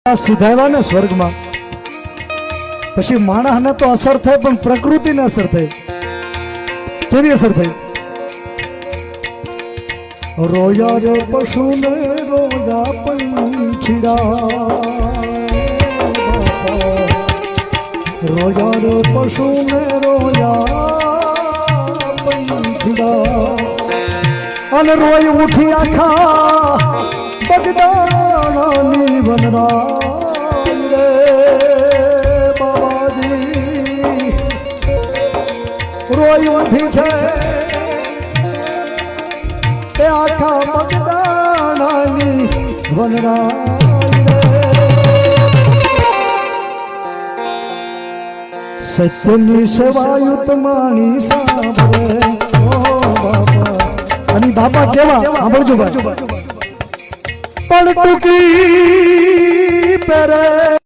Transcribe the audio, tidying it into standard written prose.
સીધાવ્યા ને સ્વર્ગમાં પછી માણસને તો અસર થાય પણ પ્રકૃતિને અસર થઈ કેવી અસર થઈ રોયા રે પશુને રોયા પંછીડા રોયા રે પશુને રોયા પંછીડા અને રોઈ ઉઠી આખા બગદાણાની વનરા રે બાબાજી રોઈ ઉઠી છે એ આખા બગદાણાની વનરા સત્યની સેવાયુત માણી સાંભળે ઓ બાબા અને બાબા કેવા સાંભળજો ભાઈ પણ ટૂંકી પેરે